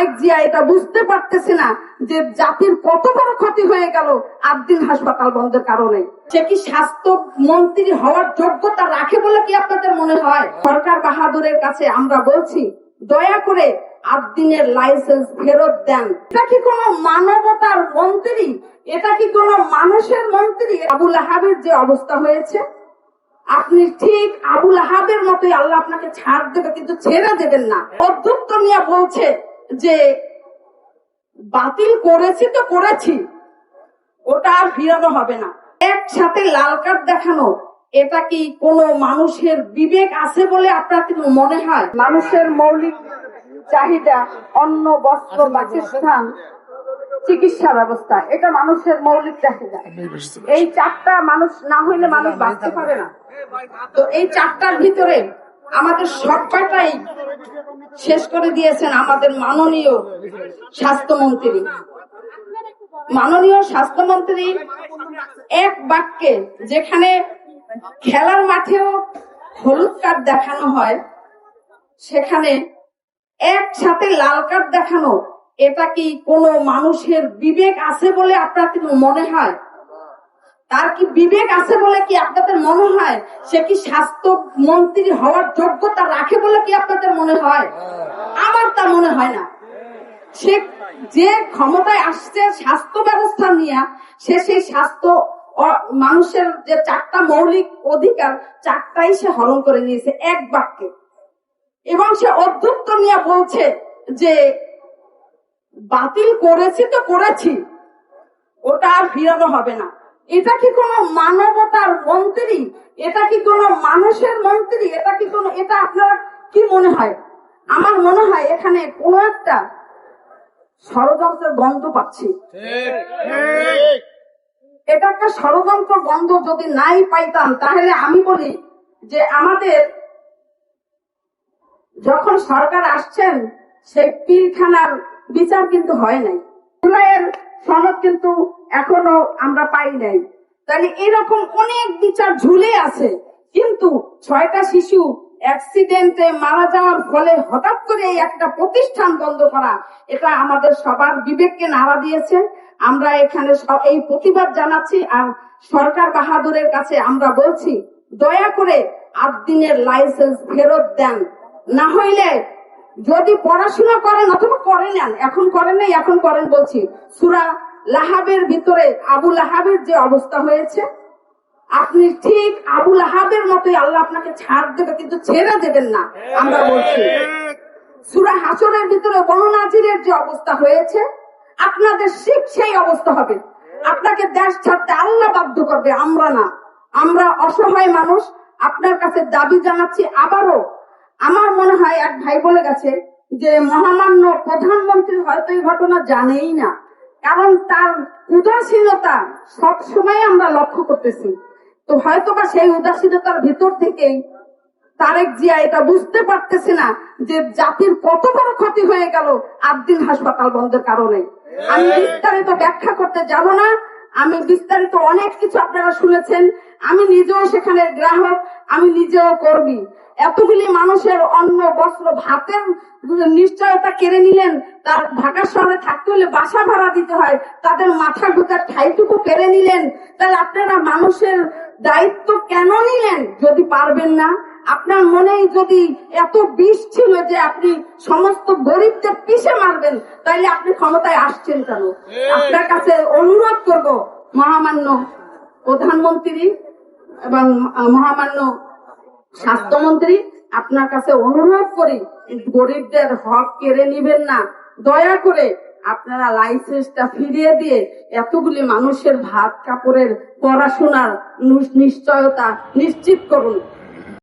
তারেক জিয়া এটা বুঝতে পারতেছে না যে জাতির কত বড় ক্ষতি হয়ে গেল আদ্দিন হাসপাতাল বন্ধের কারণে। সে কি স্বাস্থ্য মন্ত্রী হওয়ার যোগ্যতা রাখে বলে কি আপনাদের মনে হয়? সরকার বাহাদুরের কাছে আমরা বলছি, দয়া করে আদ্দিনের লাইসেন্স ফেরত দেন। এটা কি কোনো মানবতার মন্ত্রী? এটা কি কোনো মানুষের মন্ত্রী? আবুল আহাবের যে অবস্থা হয়েছে, আপনি ঠিক আবুল আহাবের মতোই আল্লাহ আপনাকে ছাড় দেবে, কিন্তু ছেড়ে দেবেন না। অধ্যক্ষ নিয়ে বলছে যে বাতিল করেছি তো করেছি, ওটা আর ফিরানো হবে না। একসাথে লাল কার্ড দেখানো, এটা কি কোনো মানুষের বিবেক আছে বলে আপনার কি মনে হয়? মানুষের মৌলিক চাহিদা, অন্ন, বস্ত্র, বাসস্থান, চিকিৎসা ব্যবস্থা, এটা মানুষের মৌলিক চাহিদা। এই চারটা মানুষ না হইলে মানুষ বাঁচতে পারে না। তো এই চারটার ভিতরে আমাদের সবকটাই শেষ করে দিয়েছেন আমাদের মাননীয় স্বাস্থ্যমন্ত্রী। মাননীয় স্বাস্থ্যমন্ত্রী এক বাক্যে, যেখানে খেলার মাঠেও হলুদ কার্ড দেখানো হয়, সেখানে একসাথে লাল কার্ড দেখানো, এটা কি কোনো মানুষের বিবেক আছে বলে আপনার কি মনে হয়? তার কি বিবেক আছে বলে কি আপনাদের মনে হয়? সে কি স্বাস্থ্য মন্ত্রী হওয়ার যোগ্যতা রাখে বলে কি আপনাদের মনে হয়? আমার তা মনে হয় না। সে যে ক্ষমতায় আসছে স্বাস্থ্য ব্যবস্থা নিয়ে, সে সেই স্বাস্থ্য মানুষের যে চারটা মৌলিক অধিকার, চারটাই সে হরণ করে নিয়েছে এক বাক্যে। এবং সে অধ্যক্ষ নিয়ে বলছে যে বাতিল করেছি তো করেছি, ওটা আর ফিরানো হবে না। এটা কি কোনো মানবতার মন্ত্রী? এটা কি কোনো মানুষের মন্ত্রী? এটা কি কোনো, এটা আপনার কি মনে হয়? আমার মনে হয় এখানে কোনো একটা ষড়যন্ত্রের গন্ধ পাচ্ছি। এটা একটা ষড়যন্ত্র গন্ধ যদি নাই পাইতাম, তাহলে আমি বলি যে আমাদের যখন সরকার আসছেন, সেই পিলখানার বিচার কিন্তু হয় নাই, জুলাইয়ের সনদ কিন্তু এখনো আমরা পাই নাই। তাহলে এরকম অনেক বিচার ঝুলে আছে। কিন্তু 6টা শিশু অ্যাক্সিডেন্টে মারা যাওয়ার ফলে হঠাৎ করে একটা প্রতিষ্ঠান বন্ধ করা, এটা আমাদের সবার বিবেককে নাড়া দিয়েছে। আমরা এখানে এই প্রতিবাদ জানাচ্ছি। আর সরকার বাহাদুরের কাছে আমরা বলছি, দয়া করে আদ্দিনের লাইসেন্স ফেরত দেন। না হইলে যদি পড়াশোনা করেন অথবা করে নেন, এখন করেন নাই, এখন করেন বলছি, সূরা লাহাবের ভিতরে আবুল আহাবের যে অবস্থা হয়েছে, আপনি ঠিক আবুল আহাবের মতোই আল্লাহ আপনাকে ছাড় দেবে, কিন্তু ছেড়ে দেবেন না। আমরা বলছি সূরা হাসরের ভিতরে বনু নাজিরের যে অবস্থা হয়েছে, আপনাদের ঠিক সেই অবস্থা হবে। আপনাকে দেশ ছাড়তে আল্লাহ বাধ্য করবে, আমরা না। আমরা অসহায় মানুষ আপনার কাছে দাবি জানাচ্ছি আবারও। আমার মনে হয় এক ভাই বলে গেছে যে মহামান্য প্রধানমন্ত্রী হয়তো এই ঘটনা জানেই না, কারণ তার উদাসীনতা সবসময় আমরা লক্ষ্য করতেছি। তো হয়তো বা সেই উদাসীনতার ভিতর থেকেই তারেক জিয়া এটা বুঝতে পারতেছে না যে জাতির কত বড় ক্ষতি হয়ে গেল আদ্দিন হাসপাতাল বন্ধের কারণে। আমি বিস্তারিত ব্যাখ্যা করতে যাব না। আমি বিস্তারিত অনেক কিছু আপনারা শুনেছেন। আমি নিজেও সেখানে গ্রাহক, আমি নিজেও কর্মী। এতগুলি মানুষের অন্ন, বস্ত্র, ভাতের নিশ্চয়তা কেড়ে নিলেন। তার ঢাকা শহরে থাকতে হলে বাসা ভাড়া দিতে হয়, তাদের মাথা গোতার ঠাইটুকু কেড়ে নিলেন। তাহলে আপনারা মানুষের দায়িত্ব কেন নিলেন যদি পারবেন না? আপনার মনেই যদি এত বিষ ছিল যে আপনি সমস্ত গরিবদের পিছে মারবেন, তাইলে আপনি ক্ষমতায় আসছেন কেন? আপনার কাছে অনুরোধ করব, মহামান্য প্রধানমন্ত্রী এবং মহামান্য স্বাস্থ্যমন্ত্রী, আপনার কাছে অনুরোধ করি, গরিবদের হক কেড়ে নিবেন না। দয়া করে আপনারা লাইসেন্সটা ফিরিয়ে দিয়ে এতগুলি মানুষের ভাত কাপড়ের, পড়াশোনার নিশ্চয়তা নিশ্চিত করুন।